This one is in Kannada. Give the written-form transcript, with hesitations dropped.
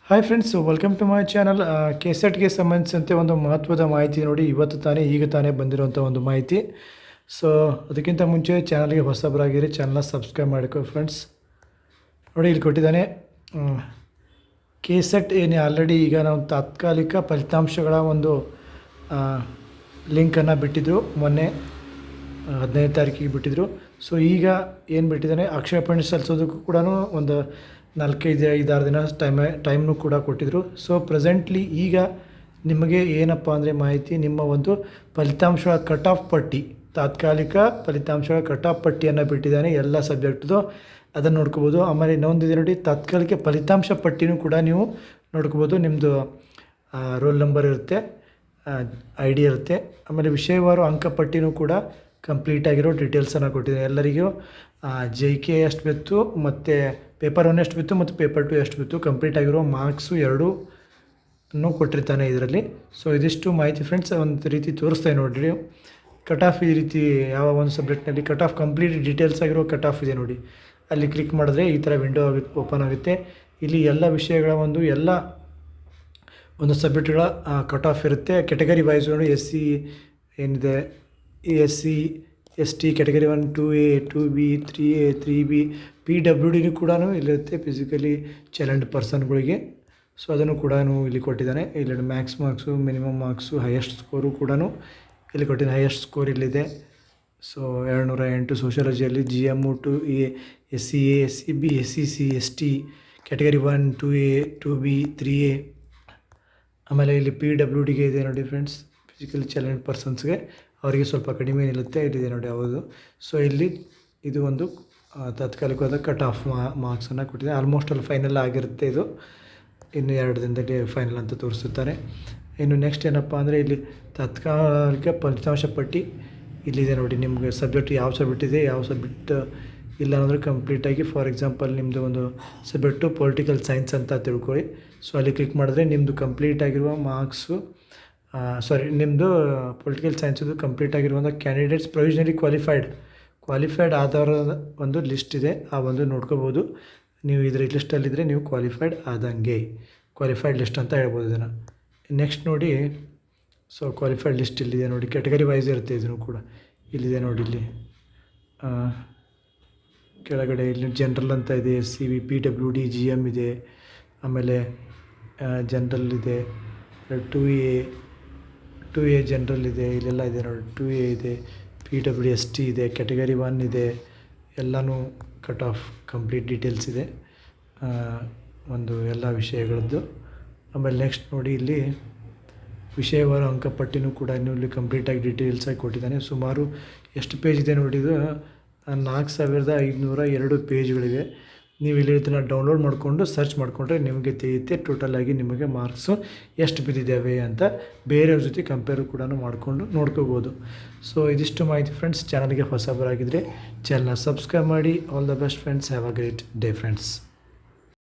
Hi friends, welcome to my channel. ಕೆಸೆಟ್ಗೆ ಸಂಬಂಧಿಸಿದಂತೆ ಒಂದು ಮಹತ್ವದ ಮಾಹಿತಿ ನೋಡಿ. ಈಗ ತಾನೇ ಬಂದಿರುವಂಥ ಒಂದು ಮಾಹಿತಿ. ಸೊ ಅದಕ್ಕಿಂತ ಮುಂಚೆ ಚಾನಲ್ಗೆ ಹೊಸಬರಾಗಿರಿ, ಚಾನಲ್ನ ಸಬ್ಸ್ಕ್ರೈಬ್ ಮಾಡಿಕೊ ಫ್ರೆಂಡ್ಸ್. ನೋಡಿ, ಇಲ್ಲಿ ಕೊಟ್ಟಿದ್ದಾನೆ ಕೆಸೆಟ್. ಏನೇ ಆಲ್ರೆಡಿ ಈಗ ನಾವು ತಾತ್ಕಾಲಿಕ ಫಲಿತಾಂಶಗಳ ಒಂದು ಲಿಂಕನ್ನು ಬಿಟ್ಟಿದ್ದರು. ಮೊನ್ನೆ 15ನೇ ತಾರೀಕಿಗೆ ಬಿಟ್ಟಿದ್ದರು. ಸೊ ಈಗ ಏನು ಬಿಟ್ಟಿದ್ದಾನೆ, ಆಕ್ಷೇಪಣೆ ಸಲ್ಲಿಸೋದಕ್ಕೂ ಕೂಡ ಒಂದು 4-5-6 ದಿನ ಟೈಮ್ನು ಕೂಡ ಕೊಟ್ಟಿದ್ದರು. ಸೊ ಪ್ರೆಸೆಂಟ್ಲಿ ಈಗ ನಿಮಗೆ ಏನಪ್ಪ ಅಂದರೆ ಮಾಹಿತಿ, ನಿಮ್ಮ ಒಂದು ಫಲಿತಾಂಶಗಳ ಕಟ್ ಆಫ್ ಪಟ್ಟಿ, ತಾತ್ಕಾಲಿಕ ಫಲಿತಾಂಶಗಳ ಕಟ್ ಆಫ್ ಪಟ್ಟಿಯನ್ನು ಬಿಟ್ಟಿದ್ದಾನೆ ಎಲ್ಲ ಸಬ್ಜೆಕ್ಟ್ದು. ಅದನ್ನು ನೋಡ್ಕೋಬೋದು. ಆಮೇಲೆ ಇನ್ನೊಂದಿದೆ ನೋಡಿ, ತಾತ್ಕಾಲಿಕ ಫಲಿತಾಂಶ ಪಟ್ಟಿನೂ ಕೂಡ ನೀವು ನೋಡ್ಕೋಬೋದು. ನಿಮ್ಮದು ರೋಲ್ ನಂಬರ್ ಇರುತ್ತೆ, ID ಇರುತ್ತೆ. ಆಮೇಲೆ ವಿಷಯವಾರು ಅಂಕಪಟ್ಟಿನೂ ಕೂಡ ಕಂಪ್ಲೀಟ್ ಆಗಿರೋ ಡೀಟೇಲ್ಸನ್ನು ಕೊಟ್ಟಿದ್ದಾರೆ ಎಲ್ಲರಿಗೂ. JK ಎಷ್ಟು ಬಿತ್ತು, ಮತ್ತು ಪೇಪರ್ 1 ಎಷ್ಟು ಬಿತ್ತು, ಮತ್ತು ಪೇಪರ್ 2 ಎಷ್ಟು ಬಿತ್ತು, ಕಂಪ್ಲೀಟ್ ಆಗಿರೋ ಮಾರ್ಕ್ಸು 2 ಕೊಟ್ಟಿರ್ತಾನೆ ಇದರಲ್ಲಿ. ಸೊ ಇದಿಷ್ಟು ಮಾಹಿತಿ ಫ್ರೆಂಡ್ಸ್. ಒಂದು ರೀತಿ ತೋರಿಸ್ತಾ ನೋಡಿರಿ, ಕಟ್ ಆಫ್ ಈ ರೀತಿ ಯಾವ ಒಂದು ಸಬ್ಜೆಕ್ಟ್ನಲ್ಲಿ ಕಟ್ ಆಫ್ ಕಂಪ್ಲೀಟ್ ಡೀಟೇಲ್ಸ್ ಆಗಿರೋ ಕಟ್ ಆಫ್ ಇದೆ ನೋಡಿ. ಅಲ್ಲಿ ಕ್ಲಿಕ್ ಮಾಡಿದ್ರೆ ಈ ಥರ ವಿಂಡೋ ಓಪನ್ ಆಗುತ್ತೆ. ಇಲ್ಲಿ ಎಲ್ಲ ವಿಷಯಗಳ ಒಂದು ಸಬ್ಜೆಕ್ಟ್ಗಳ ಕಟ್ ಆಫ್ ಇರುತ್ತೆ. ಕೆಟಗರಿ ವೈಸ್ ನೋಡಿ, SC ಏನಿದೆ, SC ST category 1, 2A, 2B, 3A, 3B, PWD ಕೂಡ ಇಲ್ಲಿರುತ್ತೆ, ಫಿಸಿಕಲಿ ಚಾಲೆಂಜ್ಡ್ ಪರ್ಸನ್ಗಳಿಗೆ. ಸೊ ಅದನ್ನು ಕೂಡ ಇಲ್ಲಿ ಕೊಟ್ಟಿದ್ದಾನೆ. ಇಲ್ಲಿ Max marks, minimum marks, highest score ಕೂಡ ಇಲ್ಲಿ ಕೊಟ್ಟಿದ್ದಾನೆ. ಹೈಯೆಸ್ಟ್ ಸ್ಕೋರ್ ಇಲ್ಲಿದೆ. So 208 ಸೋಷಿಯಾಲಜಿಯಲ್ಲಿ, GM 2A, SCA, SCB, SCC, ST category 1, 2A, 2B, 3A. ಆಮೇಲೆ ಇಲ್ಲಿ PWDಗೆ ಇದೆ ನೋಡಿ ಫ್ರೆಂಡ್ಸ್, ಫಿಸಿಕಲಿ ಚಾಲೆಂಜ್ ಪರ್ಸನ್ಸ್ಗೆ, ಅವರಿಗೆ ಸ್ವಲ್ಪ ಕಡಿಮೆ ನಿಲ್ಲುತ್ತೆ. ಇಲ್ಲಿದೆ ನೋಡಿ ಹೌದು. ಸೊ ಇಲ್ಲಿ ಇದು ಒಂದು ತಾತ್ಕಾಲಿಕವಾದ ಕಟ್ ಆಫ್ ಮಾರ್ಕ್ಸನ್ನು ಕೊಟ್ಟಿದೆ. ಆಲ್ಮೋಸ್ಟ್ ಅಲ್ಲಿ ಫೈನಲ್ ಆಗಿರುತ್ತೆ. ಇದು ಇನ್ನು 2 ದಿನದಲ್ಲಿ ಫೈನಲ್ ಅಂತ ತೋರಿಸುತ್ತಾರೆ. ಇನ್ನು ನೆಕ್ಸ್ಟ್ ಏನಪ್ಪ ಅಂದರೆ, ಇಲ್ಲಿ ತಾತ್ಕಾಲಿಕ ಫಲಿತಾಂಶ ಪಟ್ಟಿ ಇಲ್ಲಿದೆ ನೋಡಿ. ನಿಮಗೆ ಸಬ್ಜೆಕ್ಟ್ ಯಾವ ಸಬ್ಜೆಕ್ಟ್ ಇದೆ, ಯಾವ ಸಬ್ಜೆಕ್ಟ್ ಇಲ್ಲ ಅಂದರೆ ಕಂಪ್ಲೀಟಾಗಿ. ಫಾರ್ ಎಕ್ಸಾಂಪಲ್ ನಿಮ್ಮದು ಒಂದು ಸಬ್ಜೆಕ್ಟು ಪೊಲಿಟಿಕಲ್ ಸೈನ್ಸ್ ಅಂತ ತಿಳ್ಕೊಳ್ಳಿ. ಸೊ ಅಲ್ಲಿ ಕ್ಲಿಕ್ ಮಾಡಿದ್ರೆ ನಿಮ್ಮದು ಕಂಪ್ಲೀಟ್ ಆಗಿರುವ ಮಾರ್ಕ್ಸು, ನಿಮ್ಮದು ಪೊಲಿಟಿಕಲ್ ಸೈನ್ಸದು ಕಂಪ್ಲೀಟ್ ಆಗಿರುವಂಥ ಕ್ಯಾಂಡಿಡೇಟ್ಸ್ ಪ್ರೊವಿಷನಲಿ ಕ್ವಾಲಿಫೈಡ್ ಆಧಾರದ ಒಂದು ಲಿಸ್ಟ್ ಇದೆ. ಆ ಒಂದು ನೋಡ್ಕೋಬೋದು ನೀವು. ಇದರ ಲಿಸ್ಟಲ್ಲಿದ್ದರೆ ನೀವು ಕ್ವಾಲಿಫೈಡ್ ಆದಂಗೆ, ಕ್ವಾಲಿಫೈಡ್ ಲಿಸ್ಟ್ ಅಂತ ಹೇಳ್ಬೋದು ಇದನ್ನು. ನೆಕ್ಸ್ಟ್ ನೋಡಿ, ಸೊ ಕ್ವಾಲಿಫೈಡ್ ಲಿಸ್ಟ್ ಇಲ್ಲಿದೆ ನೋಡಿ. ಕೆಟಗರಿ ವೈಸ್ ಇರುತ್ತೆ ಇದನ್ನು ಕೂಡ. ಇಲ್ಲಿದೆ ನೋಡಿ, ಇಲ್ಲಿ ಕೆಳಗಡೆ ಇಲ್ಲಿ ಜನರಲ್ ಅಂತ ಇದೆ, SCB, PWD, GM ಇದೆ. ಆಮೇಲೆ ಜನರಲ್ ಇದೆ, 2A ಜನರಲ್ ಇದೆ, ಇಲ್ಲೆಲ್ಲ ಇದೆ ನೋಡಿ. 2A ಇದೆ, PWD, ST ಇದೆ, ಕೆಟಗರಿ 1 ಇದೆ. ಎಲ್ಲನೂ ಕಟ್ ಆಫ್ ಕಂಪ್ಲೀಟ್ ಡೀಟೇಲ್ಸ್ ಇದೆ ಒಂದು ಎಲ್ಲ ವಿಷಯಗಳದ್ದು. ಆಮೇಲೆ ನೆಕ್ಸ್ಟ್ ನೋಡಿ, ಇಲ್ಲಿ ವಿಷಯವಾರು ಅಂಕಪಟ್ಟಿನೂ ಕೂಡ ಇಲ್ಲಿ ಕಂಪ್ಲೀಟಾಗಿ ಡೀಟೇಲ್ಸಾಗಿ ಕೊಟ್ಟಿದ್ದಾನೆ. ಸುಮಾರು ಎಷ್ಟು ಪೇಜ್ ಇದೆ ನೋಡಿ, ಇದು 4502 ಪೇಜ್ಗಳಿವೆ. ನೀವು ಇಲ್ಲಿ ಇದನ್ನು ಡೌನ್ಲೋಡ್ ಮಾಡಿಕೊಂಡು ಸರ್ಚ್ ಮಾಡಿಕೊಂಡ್ರೆ ನಿಮಗೆ ತಿಳಿಯುತ್ತೆ ಟೋಟಲಾಗಿ ನಿಮಗೆ ಮಾರ್ಕ್ಸು ಎಷ್ಟು ಬಿದ್ದಿದ್ದಾವೆ ಅಂತ. ಬೇರೆಯವ್ರ ಜೊತೆ ಕಂಪೇರು ಕೂಡ ಮಾಡಿಕೊಂಡು ನೋಡ್ಕೋಬೋದು. ಸೊ ಇದಿಷ್ಟು ಮಾಹಿತಿ ಫ್ರೆಂಡ್ಸ್. ಚಾನಲ್ಗೆ ಹೊಸಬರಾಗಿದ್ದರೆ ಚಾನಲ್ನ ಸಬ್ಸ್ಕ್ರೈಬ್ ಮಾಡಿ. All the best friends. Have a great day friends.